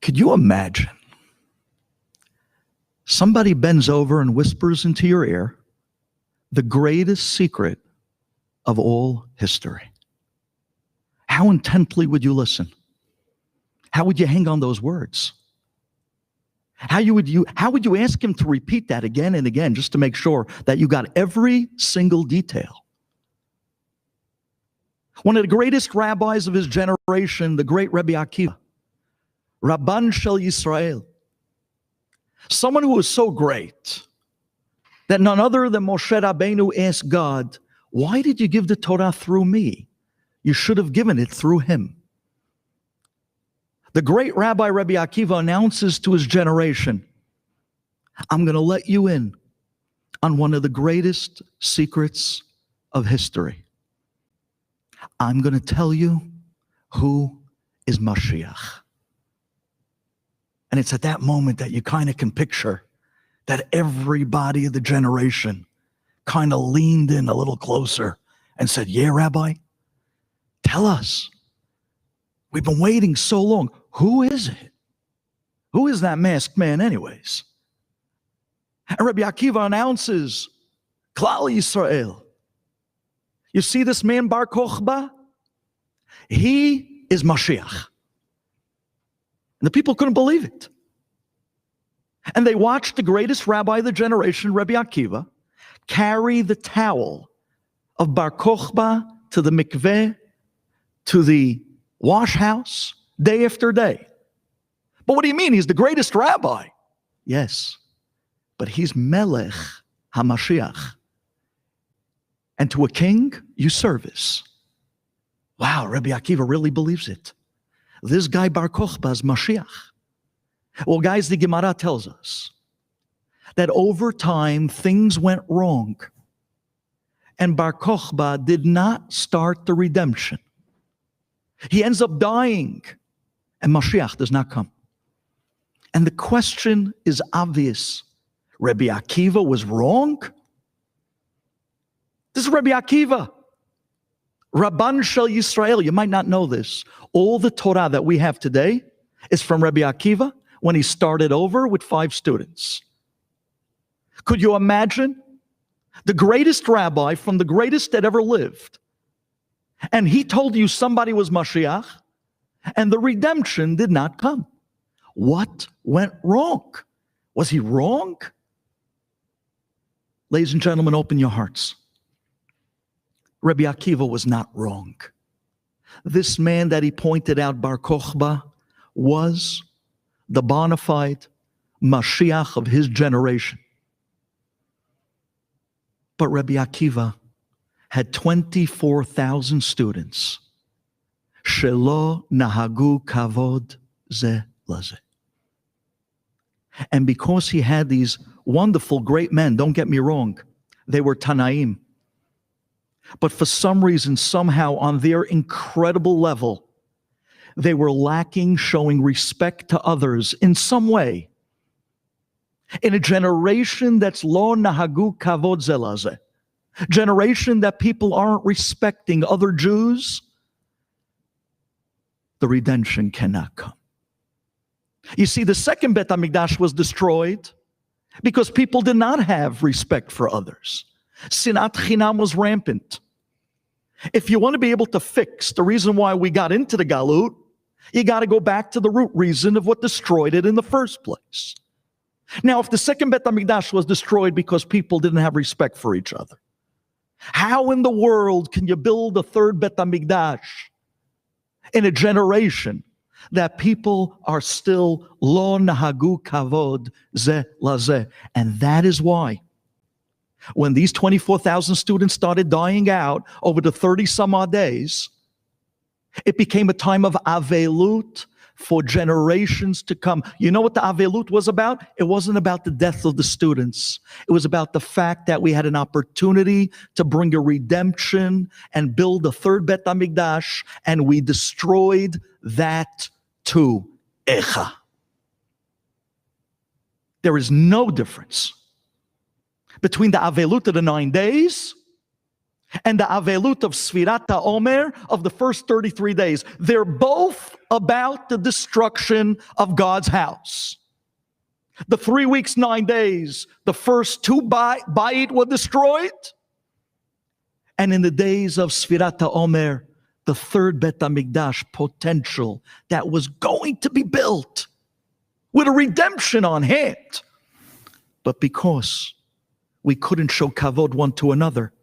Could you imagine? Somebody bends over and whispers into your ear the greatest secret of all history. How intently would you listen? How would you hang on those words? How would you ask him to repeat that again and again just to make sure that you got every single detail? One of the greatest rabbis of his generation, the great Rabbi Akiva, Rabban Shel Yisrael, someone who was so great that none other than Moshe Rabbeinu asked God, why did you give the Torah through me? You should have given it through him. The great Rabbi Akiva announces to his generation, I'm going to let you in on one of the greatest secrets of history. I'm going to tell you who is Mashiach. And it's at that moment that you kind of can picture that everybody of the generation kind of leaned in a little closer and said, yeah, Rabbi, tell us. We've been waiting so long. Who is it? Who is that masked man anyways? And Rabbi Akiva announces, Klal Yisrael. You see this man Bar Kochba? He is Mashiach. And the people couldn't believe it. And they watched the greatest rabbi of the generation, Rabbi Akiva, carry the towel of Bar Kochba to the mikveh, to the wash house, day after day. But what do you mean? He's the greatest rabbi. Yes, but he's Melech HaMashiach. And to a king, you service. Wow, Rabbi Akiva really believes it. This guy Bar Kochba is Mashiach. Well, guys, the Gemara tells us that over time, things went wrong. And Bar Kochba did not start the redemption. He ends up dying, and Mashiach does not come. And the question is obvious. Rabbi Akiva was wrong? This is Rabbi Akiva. Rabban Shel Yisrael. You might not know this. All the Torah that we have today is from Rabbi Akiva when he started over with 5 students. Could you imagine? The greatest rabbi from the greatest that ever lived. And he told you somebody was Mashiach, and the redemption did not come. What went wrong? Was he wrong? Ladies and gentlemen, open your hearts. Rabbi Akiva was not wrong. This man that he pointed out, Bar Kochba, was the bona fide Mashiach of his generation. But Rabbi Akiva had 24,000 students. Shelo nahagu kavod ze laze. And because he had these wonderful, great men, don't get me wrong, they were Tanaim. But for some reason, somehow, on their incredible level, they were lacking showing respect to others in some way. In a generation that's lo nahagu kavod ze laze, generation that people aren't respecting other Jews, the redemption cannot come. You see, the second Bet HaMikdash was destroyed because people did not have respect for others. Sinat Chinam was rampant. If you want to be able to fix the reason why we got into the Galut, you got to go back to the root reason of what destroyed it in the first place. Now, if the second Bet HaMikdash was destroyed because people didn't have respect for each other, how in the world can you build a third Bet HaMikdash in a generation that people are still lo nahagu kavod ze laze? And that is why when these 24,000 students started dying out over the 30 some odd days, it became a time of avelut for generations to come. You know what the avelut was about? It wasn't about the death of the students. It was about the fact that we had an opportunity to bring a redemption and build a third Bet HaMikdash, and we destroyed that too. Echa. There is no difference between the avelut of the 9 days and the avelut of Sfirat HaOmer of the first 33 days. They're both about the destruction of God's house. The 3 weeks, 9 days, the first 2 bayit were destroyed. And in the days of Sfirat HaOmer, the third Bet HaMikdash potential that was going to be built with a redemption on hand. But because we couldn't show kavod one to another,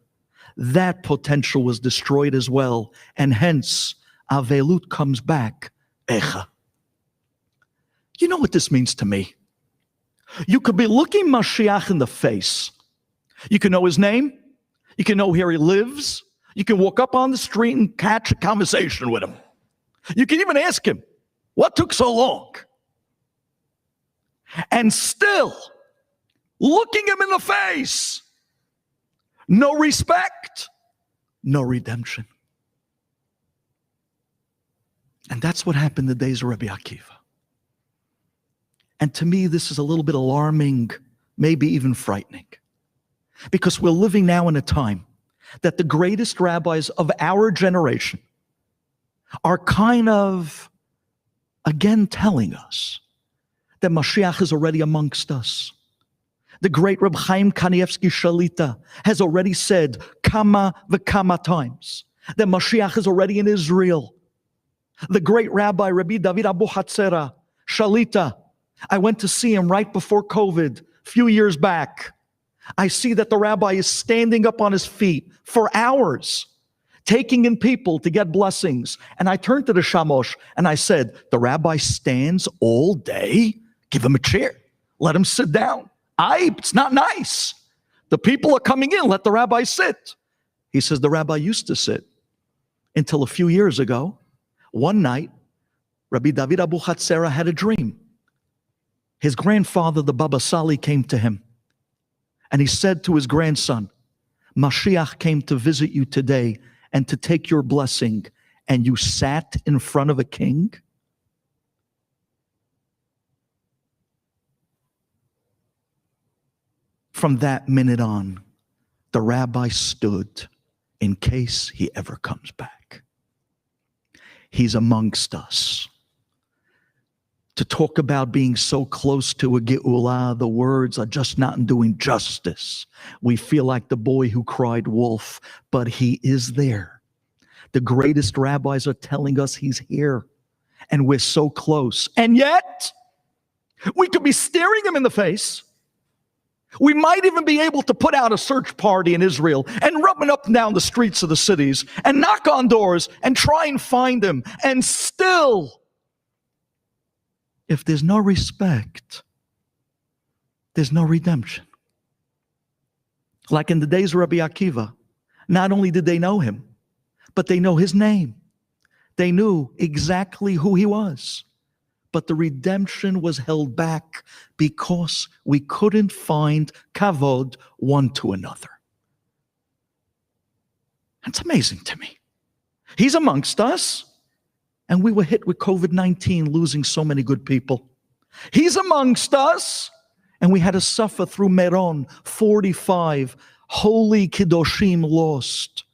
that potential was destroyed as well. And hence, Avelut comes back. Echa. You know what this means to me? You could be looking Mashiach in the face. You can know his name. You can know where he lives. You can walk up on the street and catch a conversation with him. You can even ask him, what took so long? And still, looking him in the face, no respect, no redemption. And that's what happened in the days of Rabbi Akiva. And to me, this is a little bit alarming, maybe even frightening. Because we're living now in a time that the greatest rabbis of our generation are kind of, again, telling us that Mashiach is already amongst us. The great Reb Khaim Kanievsky Shalita has already said, kama v'kama times, that Mashiach is already in Israel. The great Rabbi, Rabbi David Abu Hatzera, Shalita, I went to see him right before COVID, a few years back. I see that the rabbi is standing up on his feet for hours, taking in people to get blessings. And I turned to the shamosh and I said, the rabbi stands all day? Give him a chair. Let him sit down. It's not nice. The people are coming in. Let the rabbi sit. He says, the rabbi used to sit until a few years ago. One night, Rabbi David Abu Hatzera had a dream. His grandfather, the Baba Sali, came to him. And he said to his grandson, Mashiach came to visit you today and to take your blessing, and you sat in front of a king? From that minute on, the rabbi stood in case he ever comes back. He's amongst us. To talk about being so close to a geula, the words are just not doing justice. We feel like the boy who cried wolf, but he is there. The greatest rabbis are telling us he's here, and we're so close. And yet, we could be staring him in the face. We might even be able to put out a search party in Israel and rubbing up and down the streets of the cities and knock on doors and try and find him. And still, if there's no respect, there's no redemption. Like in the days of Rabbi Akiva, not only did they know him, but they know his name. They knew exactly who he was. But the redemption was held back because we couldn't find kavod one to another. That's amazing to me. He's amongst us. And we were hit with COVID-19, losing so many good people. He's amongst us, and we had to suffer through Meron, 45 holy Kiddushim lost.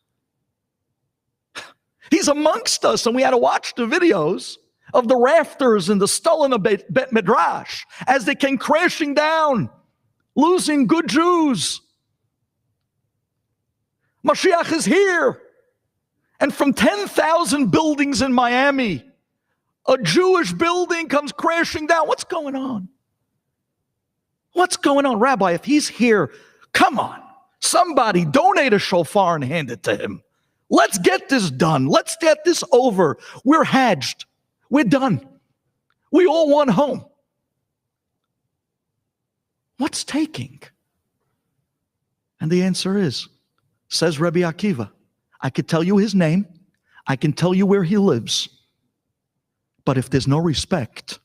He's amongst us, and we had to watch the videos of the rafters and the stolen of Bet Midrash as they came crashing down, losing good Jews. Mashiach is here. And from 10,000 buildings in Miami, a Jewish building comes crashing down. What's going on? What's going on? Rabbi, if he's here, come on. Somebody donate a shofar and hand it to him. Let's get this done. Let's get this over. We're hedged. We're done. We all want home. What's taking? And the answer is, says Rabbi Akiva, I could tell you his name. I can tell you where he lives. But if there's no respect,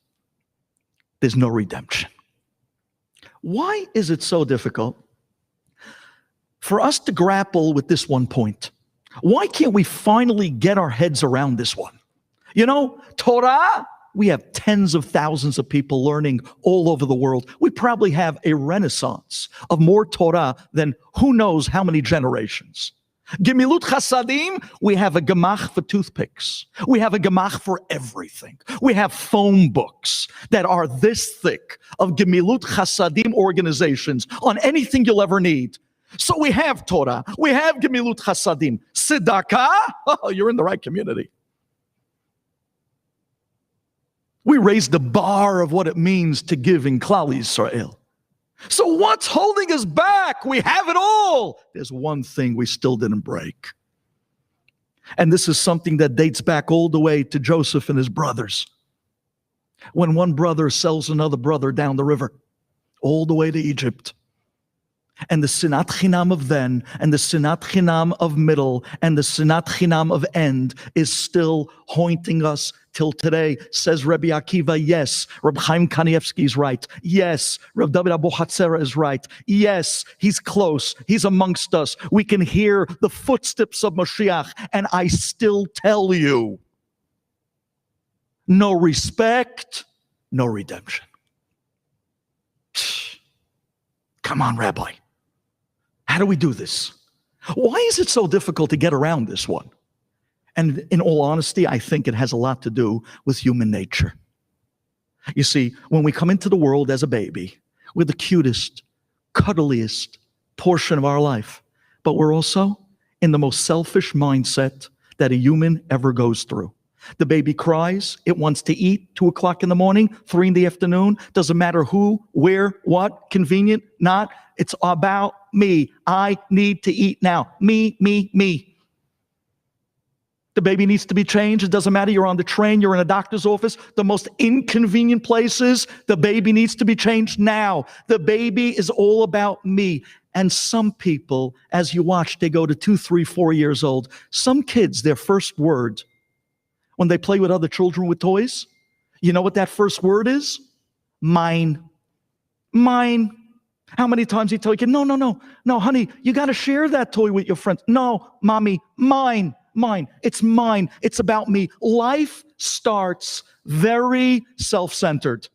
there's no redemption. Why is it so difficult for us to grapple with this one point? Why can't we finally get our heads around this one? You know, Torah, we have tens of thousands of people learning all over the world. We probably have a renaissance of more Torah than who knows how many generations. Gemilut Chasadim, we have a gemach for toothpicks. We have a gemach for everything. We have phone books that are this thick of Gemilut Chasadim organizations on anything you'll ever need. So we have Torah, we have Gemilut Chasadim. Tzedakah, oh, you're in the right community. We raised the bar of what it means to give in Klal Yisrael. So what's holding us back? We have it all. There's one thing we still didn't break. And this is something that dates back all the way to Joseph and his brothers. When one brother sells another brother down the river, all the way to Egypt. And the sinat chinam of then, and the sinat chinam of middle, and the sinat chinam of end is still haunting us till today. Says Rabbi Akiva, yes. Rabbi Chaim Kanievsky is right. Yes. Rabbi David Abu Hatzera is right. Yes, he's close. He's amongst us. We can hear the footsteps of Mashiach. And I still tell you, no respect, no redemption. Come on, Rabbi. How do we do this? Why is it so difficult to get around this one? And in all honesty, I think it has a lot to do with human nature. You see, when we come into the world as a baby, we're the cutest, cuddliest portion of our life. But we're also in the most selfish mindset that a human ever goes through. The baby cries, it wants to eat, 2 o'clock in the morning, 3 in the afternoon, doesn't matter who, where, what, convenient, not, it's about me. I need to eat now. Me. The baby needs to be changed. It doesn't matter, you're on the train, you're in a doctor's office, the most inconvenient places, the baby needs to be changed now. The baby is all about me. And some people, as you watch, they go to 2, 3, 4 years old. Some kids, their first word, when they play with other children with toys, you know what that first word is? Mine. Mine. How many times you tell your kid, no, honey, you got to share that toy with your friends. No, mommy, mine. It's mine. It's about me. Life starts very self-centered.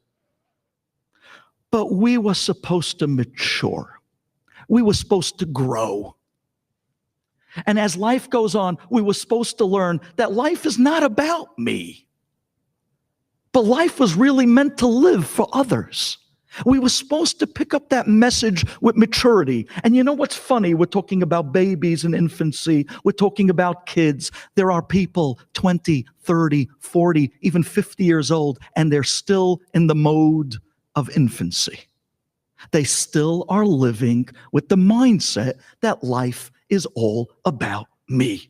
But we were supposed to mature. We were supposed to grow. And as life goes on, we were supposed to learn that life is not about me. But life was really meant to live for others. We were supposed to pick up that message with maturity. And you know what's funny? We're talking about babies and infancy. We're talking about kids. There are people 20, 30, 40, even 50 years old, and they're still in the mode of infancy. They still are living with the mindset that life is all about me.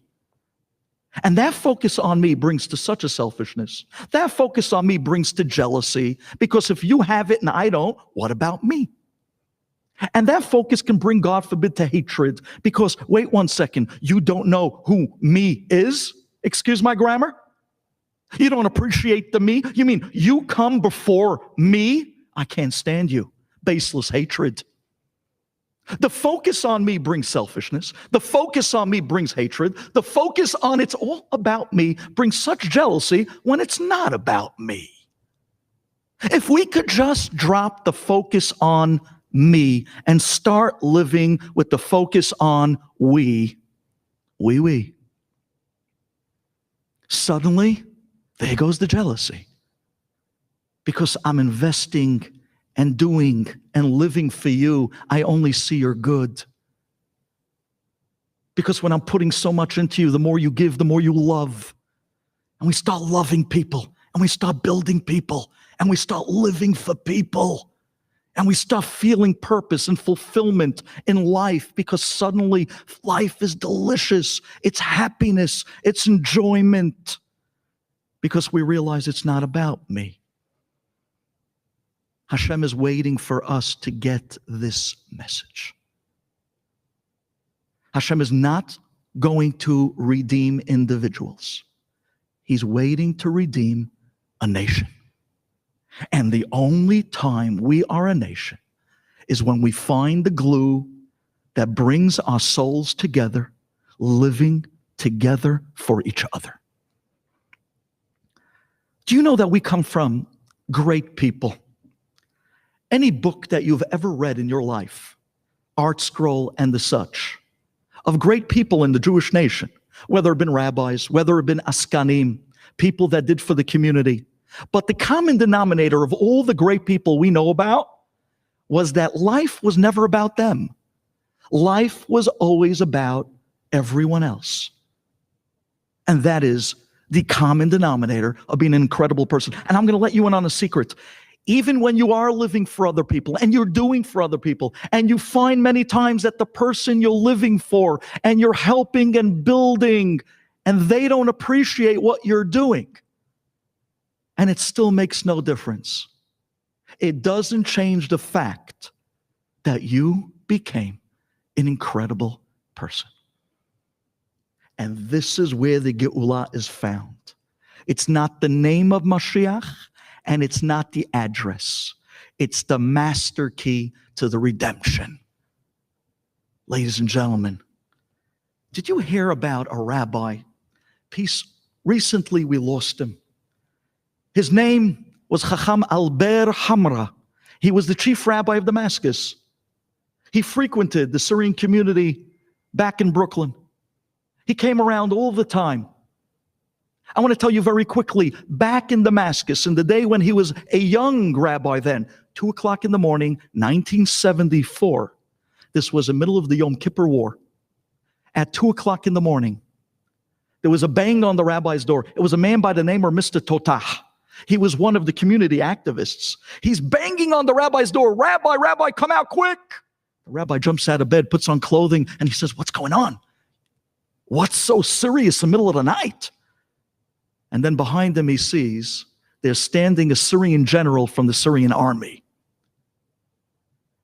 And that focus on me brings to such a selfishness. That focus on me brings to jealousy, because if you have it and I don't, what about me? And that focus can bring, God forbid, to hatred, because, wait 1 second, you don't know who me is? Excuse my grammar? You don't appreciate the me? You mean you come before me? I can't stand you. Baseless hatred. The focus on me brings selfishness. The focus on me brings hatred. The focus on it's all about me brings such jealousy when it's not about me. If we could just drop the focus on me and start living with the focus on we, suddenly there goes the jealousy. Because I'm investing and doing and living for you, I only see your good. Because when I'm putting so much into you, the more you give, the more you love. And we start loving people, and we start building people, and we start living for people. And we start feeling purpose and fulfillment in life, because suddenly life is delicious. It's happiness. It's enjoyment. Because we realize it's not about me. Hashem is waiting for us to get this message. Hashem is not going to redeem individuals. He's waiting to redeem a nation. And the only time we are a nation is when we find the glue that brings our souls together, living together for each other. Do you know that we come from great people? Any book that you've ever read in your life, Art Scroll and the such, of great people in the Jewish nation, whether it have been rabbis, whether it have been askanim, people that did for the community. But the common denominator of all the great people we know about was that life was never about them. Life was always about everyone else. And that is the common denominator of being an incredible person. And I'm going to let you in on a secret. Even when you are living for other people and you're doing for other people, and you find many times that the person you're living for and you're helping and building, and they don't appreciate what you're doing, and it still makes no difference. It doesn't change the fact that you became an incredible person. And this is where the Geulah is found. It's not the name of Mashiach, and it's not the address. It's the master key to the redemption. Ladies and gentlemen, did you hear about a rabbi? Recently we lost him. His name was Chacham Alber Hamra. He was the chief rabbi of Damascus. He frequented the Syrian community back in Brooklyn. He came around all the time. I want to tell you very quickly, back in Damascus, in the day when he was a young rabbi then, 2 o'clock in the morning, 1974. This was the middle of the Yom Kippur War. At 2 o'clock in the morning, there was a bang on the rabbi's door. It was a man by the name of Mr. Totah. He was one of the community activists. He's banging on the rabbi's door. Rabbi, come out quick. The rabbi jumps out of bed, puts on clothing, and he says, what's going on? What's so serious in the middle of the night? And then behind him he sees there's standing a Syrian general from the Syrian army.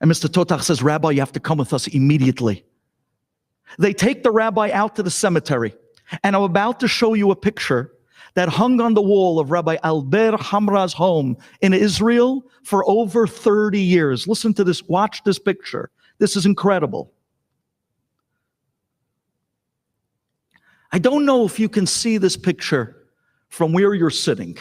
And Mr. Totach says, Rabbi, you have to come with us immediately. They take the rabbi out to the cemetery. And I'm about to show you a picture that hung on the wall of Rabbi Alber Hamra's home in Israel for over 30 years. Listen to this, watch this picture. This is incredible. I don't know if you can see this picture from where you're sitting.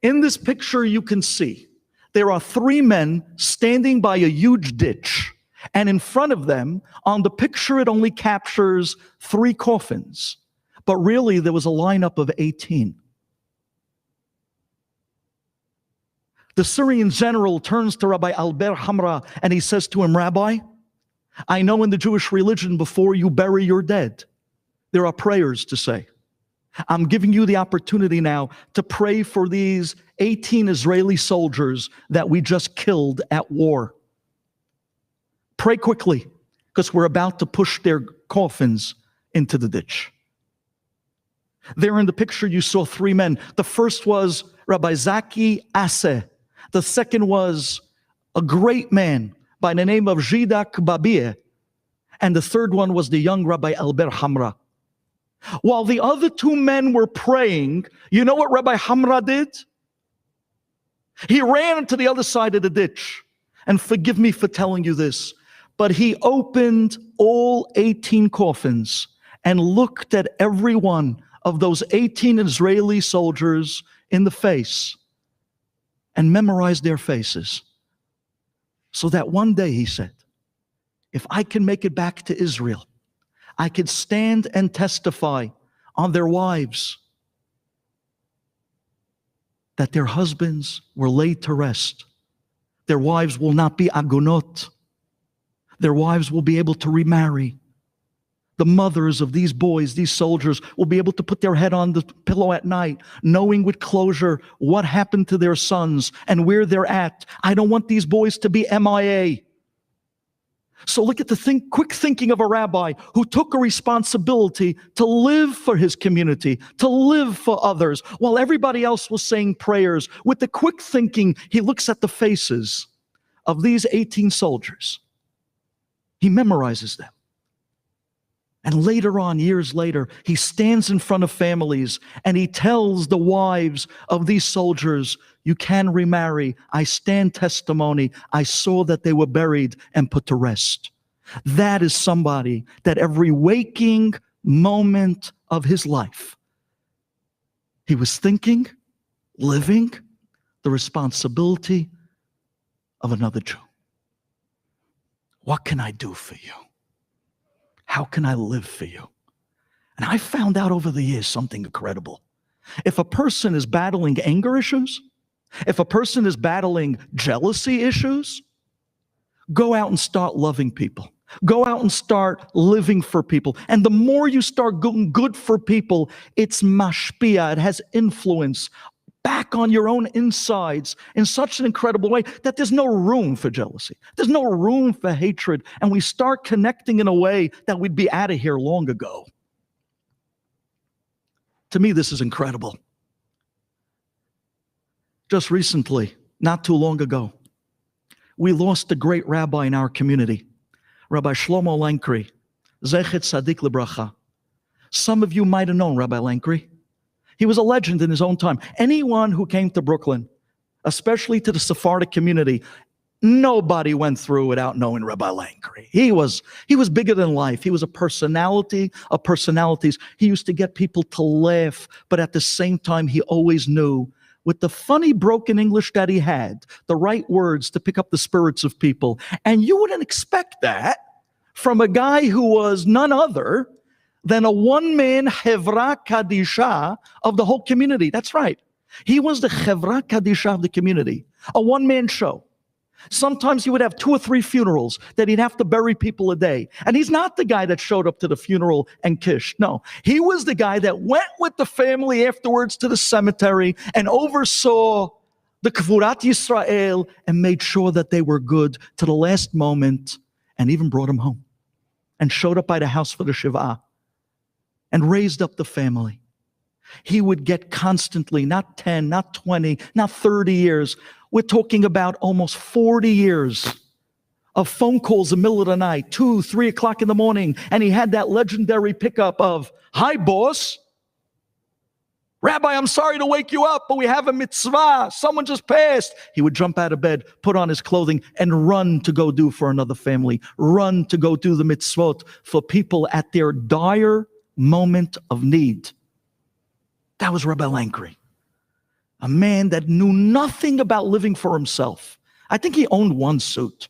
In this picture, you can see there are 3 men standing by a huge ditch. And in front of them, on the picture, it only captures 3 coffins. But really, there was a lineup of 18. The Syrian general turns to Rabbi Alber Hamra and he says to him, Rabbi, I know in the Jewish religion before you bury your dead, there are prayers to say. I'm giving you the opportunity now to pray for these 18 Israeli soldiers that we just killed at war. Pray quickly, because we're about to push their coffins into the ditch. There in the picture you saw 3 men. The first was Rabbi Zaki Aseh. The second was a great man by the name of Jidak Babie. And the third one was the young Rabbi Alber Hamra. While the other 2 men were praying, you know what Rabbi Hamra did? He ran to the other side of the ditch. And forgive me for telling you this, but he opened all 18 coffins and looked at every one of those 18 Israeli soldiers in the face and memorized their faces. So that one day, he said, if I can make it back to Israel, I could stand and testify on their wives that their husbands were laid to rest. Their wives will not be agonot. Their wives will be able to remarry. The mothers of these boys, these soldiers, will be able to put their head on the pillow at night, knowing with closure what happened to their sons and where they're at. I don't want these boys to be MIA. So look at the quick thinking of a rabbi who took a responsibility to live for his community, to live for others, while everybody else was saying prayers. With the quick thinking, he looks at the faces of these 18 soldiers. He memorizes them. And later on, years later, he stands in front of families and he tells the wives of these soldiers, you can remarry. I stand testimony. I saw that they were buried and put to rest. That is somebody that every waking moment of his life, he was thinking, living the responsibility of another Jew. What can I do for you? how can I live for you? And I found out over the years something incredible. If a person is battling anger issues, if a person is battling jealousy issues, go out and start loving people. Go out and start living for people. And the more you start doing good for people, it's mashpia, it has influence back on your own insides in such an incredible way that there's no room for jealousy. There's no room for hatred. And we start connecting in a way that we'd be out of here long ago. To me, this is incredible. Just recently, not too long ago, we lost a great rabbi in our community, Rabbi Shlomo Lankri, Zechet Tzadik Lebracha. Some of you might have known Rabbi Lankri. He was a legend in his own time. Anyone who came to Brooklyn, especially to the Sephardic community, nobody went through without knowing Rabbi Lankri. He was bigger than life. He was a personality of personalities. He used to get people to laugh, but at the same time, he always knew, with the funny broken English that he had, the right words to pick up the spirits of people. And you wouldn't expect that from a guy who was none other than a one-man Chevra Kadisha of the whole community. That's right. He was the Chevra Kadisha of the community, a one-man show. Sometimes he would have 2 or 3 funerals that he'd have to bury people a day. And he's not the guy that showed up to the funeral and kish. No, he was the guy that went with the family afterwards to the cemetery and oversaw the Kvurat Yisrael and made sure that they were good to the last moment, and even brought them home and showed up by the house for the Shiva and raised up the family. He would get constantly, not 10, not 20, not 30 years. We're talking about almost 40 years of phone calls in the middle of the night, 2, 3 o'clock in the morning. And he had that legendary pickup of, "Hi, boss. Rabbi, I'm sorry to wake you up, but we have a mitzvah. Someone just passed." He would jump out of bed, put on his clothing, and run to go do for another family. Run to go do the mitzvot for people at their dire moment of need. That was Rabbi Lankri, a man that knew nothing about living for himself. I think he owned 1 suit.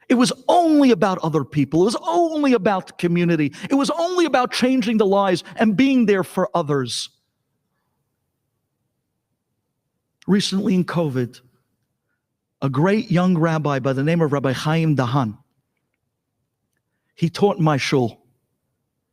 It was only about other people. It was only about the community. It was only about changing the lives and being there for others. Recently in COVID, a great young rabbi by the name of Rabbi Khaim Dahan, he taught my shul.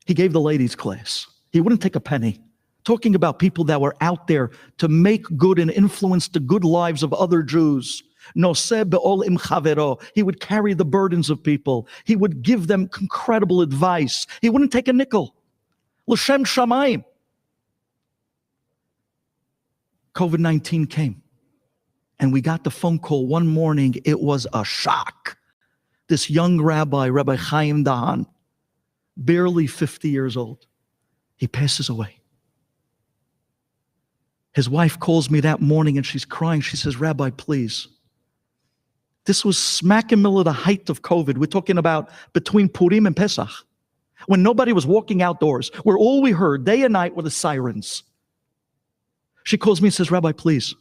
He gave the ladies class. He wouldn't take a penny. Talking about people that were out there to make good and influence the good lives of other Jews. Noseh be'ol im chavero. He would carry the burdens of people. He would give them incredible advice. He wouldn't take a nickel. L'shem shamayim. COVID-19 came. And we got the phone call one morning. It was a shock. This young rabbi, Rabbi Chaim Dahan, barely 50 years old, he passes away. His wife calls me that morning and she's crying. She says, "Rabbi, please." This was smack in the middle of the height of COVID. We're talking about between Purim and Pesach, when nobody was walking outdoors, where all we heard day and night were the sirens. She calls me and says, "Rabbi, please,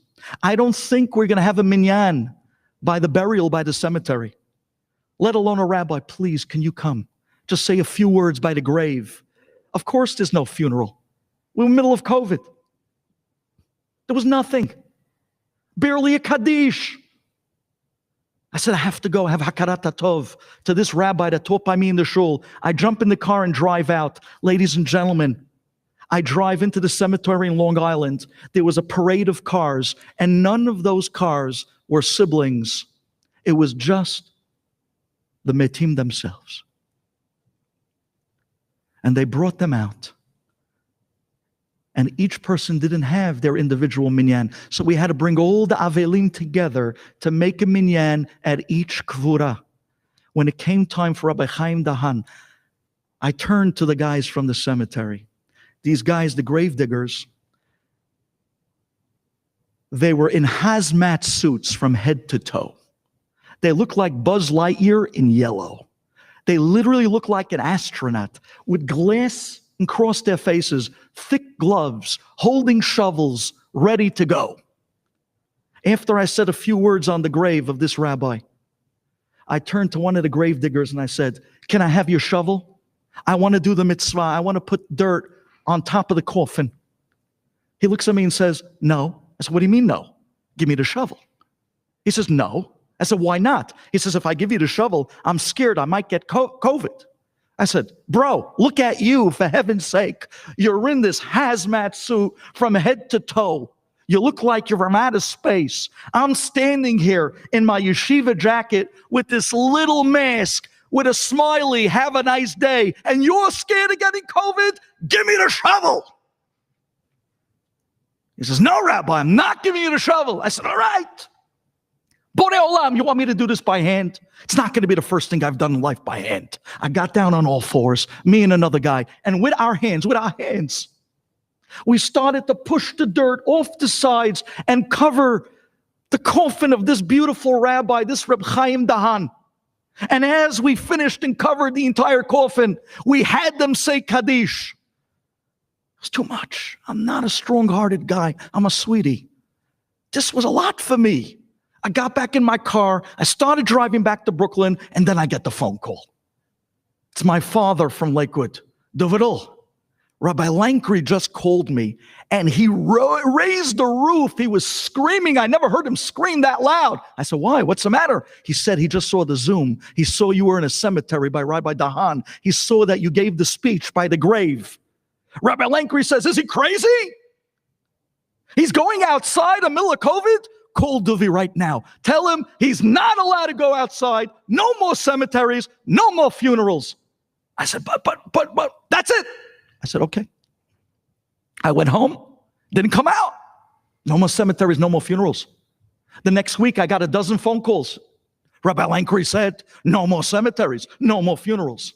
I don't think we're going to have a minyan by the burial by the cemetery, let alone a rabbi. Please, can you come? Just say a few words by the grave." Of course, there's no funeral. We're in the middle of COVID. There was nothing. Barely a Kaddish. I said, I have to go have Hakarat Tov to this rabbi that taught by me in the shul. I jump in the car and drive out. Ladies and gentlemen, I drive into the cemetery in Long Island. There was a parade of cars, and none of those cars were siblings. It was just the metim themselves. And they brought them out. And each person didn't have their individual minyan. So we had to bring all the avelim together to make a minyan at each kvura. When it came time for Rabbi Chaim Dahan, I turned to the guys from the cemetery. These guys, the grave diggers, they were in hazmat suits from head to toe. They looked like Buzz Lightyear in yellow. They literally looked like an astronaut with glass across their faces, thick gloves, holding shovels, ready to go. After I said a few words on the grave of this rabbi, I turned to one of the grave diggers and I said, "Can I have your shovel?" I want to do the mitzvah. I want to put dirt on top of the coffin. He looks at me and says, no. I said, what do you mean no? Give me the shovel. He says, no. I said, why not? He says, if I give you the shovel, I'm scared I might get COVID. I said, bro, look at you, for heaven's sake. You're in this hazmat suit from head to toe. You look like you're from outer space. I'm standing here in my yeshiva jacket with this little mask with a smiley, have a nice day, and you're scared of getting COVID? Give me the shovel. He says, no, Rabbi, I'm not giving you the shovel. I said, all right. Borei Olam, you want me to do this by hand? It's not going to be the first thing I've done in life by hand. I got down on all fours, me and another guy, and with our hands, we started to push the dirt off the sides and cover the coffin of this beautiful rabbi, this Reb Khaim Dahan. And as we finished and covered the entire coffin, we had them say Kaddish. It's too much. I'm not a strong-hearted guy. I'm a sweetie. This was a lot for me. I got back in my car. I started driving back to Brooklyn, and then I get the phone call. It's my father from Lakewood. David, Rabbi Lankri just called me, and he raised the roof. He was screaming. I never heard him scream that loud. I said, why? What's the matter? He said he just saw the Zoom. He saw you were in a cemetery by Rabbi Dahan. He saw that you gave the speech by the grave. Rabbi Lankri says, is he crazy? He's going outside in the middle of COVID? Call Duvi right now. Tell him he's not allowed to go outside. No more cemeteries. No more funerals. I said, but, that's it. I said, okay. I went home. Didn't come out. No more cemeteries. No more funerals. The next week, I got a dozen phone calls. Rabbi Lankri said, no more cemeteries. No more funerals.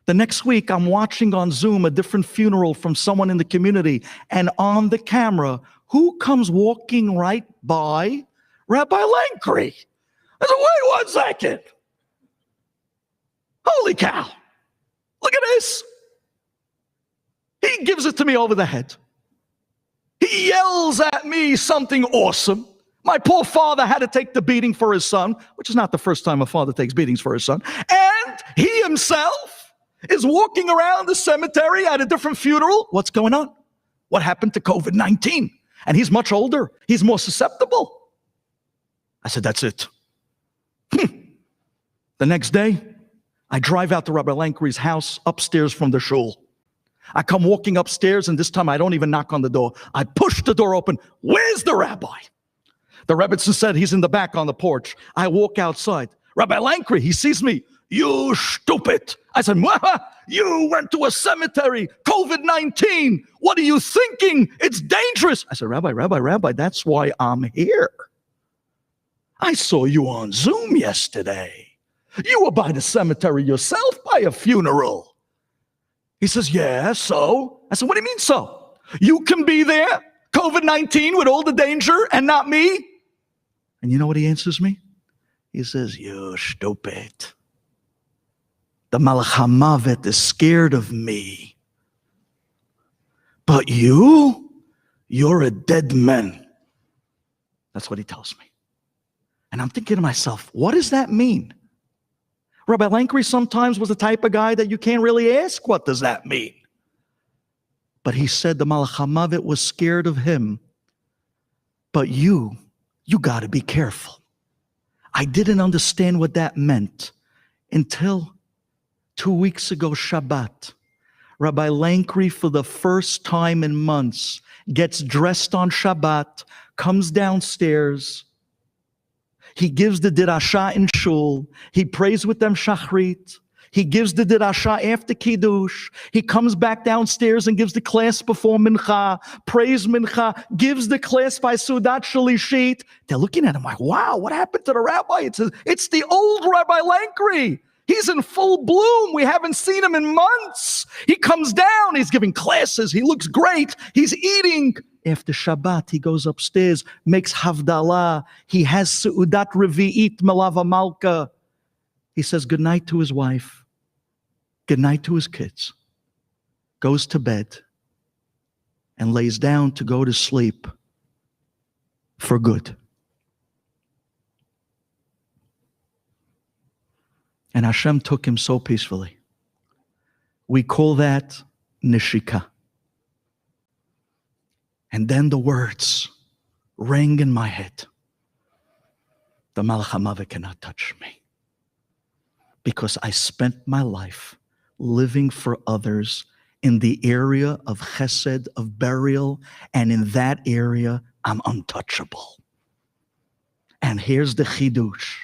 The next week, I'm watching on Zoom a different funeral from someone in the community. And on the camera, who comes walking right by? Rabbi Lankri. I said, wait 1 second. Holy cow. Look at this. He gives it to me over the head. He yells at me something awesome. My poor father had to take the beating for his son, which is not the first time a father takes beatings for his son. And he himself is walking around the cemetery at a different funeral. What's going on? What happened to COVID-19? And he's much older. He's more susceptible. I said, that's it. The next day, I drive out to Rabbi Lankri's house upstairs from the shul. I come walking upstairs, and this time I don't even knock on the door. I push the door open. Where's the rabbi? The Rebbitzin said he's in the back on the porch. I walk outside. Rabbi Lankri, he sees me. You stupid. I said, you went to a cemetery, COVID-19. What are you thinking? It's dangerous. I said, Rabbi, that's why I'm here. I saw you on Zoom yesterday. You were by the cemetery yourself, by a funeral. He says, yeah, so? I said, what do you mean so? You can be there, COVID-19 with all the danger, and not me? And you know what he answers me? He says, you stupid. The Malach HaMavet is scared of me. But you're a dead man. That's what he tells me. And I'm thinking to myself, what does that mean? Rabbi Lankri sometimes was the type of guy that you can't really ask, what does that mean? But he said the Malach HaMavet was scared of him. But you got to be careful. I didn't understand what that meant until 2 weeks ago, Shabbat. Rabbi Lankri, for the first time in months, gets dressed on Shabbat, comes downstairs. He gives the dirasha in shul. He prays with them shachrit. He gives the dirasha after kiddush. He comes back downstairs and gives the class before mincha, prays mincha, gives the class by Sudat Shalishit. They're looking at him like, wow, what happened to the rabbi? It's the old Rabbi Lankri. He's in full bloom. We haven't seen him in months. He comes down. He's giving classes. He looks great. He's eating. After Shabbat, he goes upstairs, makes Havdalah. He has Seudat Revi'it Melava Malka. He says goodnight to his wife, goodnight to his kids, goes to bed, and lays down to go to sleep for good. And Hashem took him so peacefully. We call that nishika. And then the words ring in my head. The Malach HaMavet cannot touch me, because I spent my life living for others in the area of chesed, of burial, and in that area, I'm untouchable. And here's the chidush.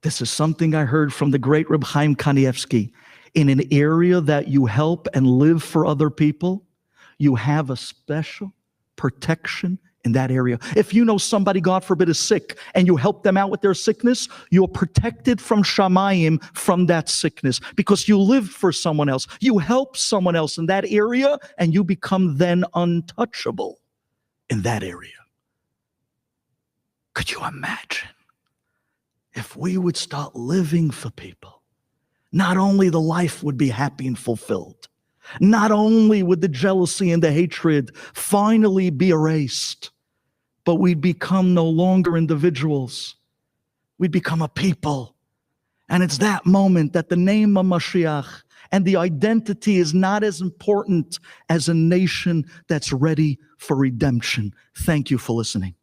This is something I heard from the great Reb Chaim Kanievsky. In an area that you help and live for other people, you have a special protection in that area. If you know somebody, God forbid, is sick and you help them out with their sickness, you're protected from Shamayim, from that sickness, because you live for someone else. You help someone else in that area, and you become then untouchable in that area. Could you imagine if we would start living for people? Not only the life would be happy and fulfilled, not only would the jealousy and the hatred finally be erased, but we'd become no longer individuals. We'd become a people. And it's that moment that the name of Mashiach and the identity is not as important as a nation that's ready for redemption. Thank you for listening.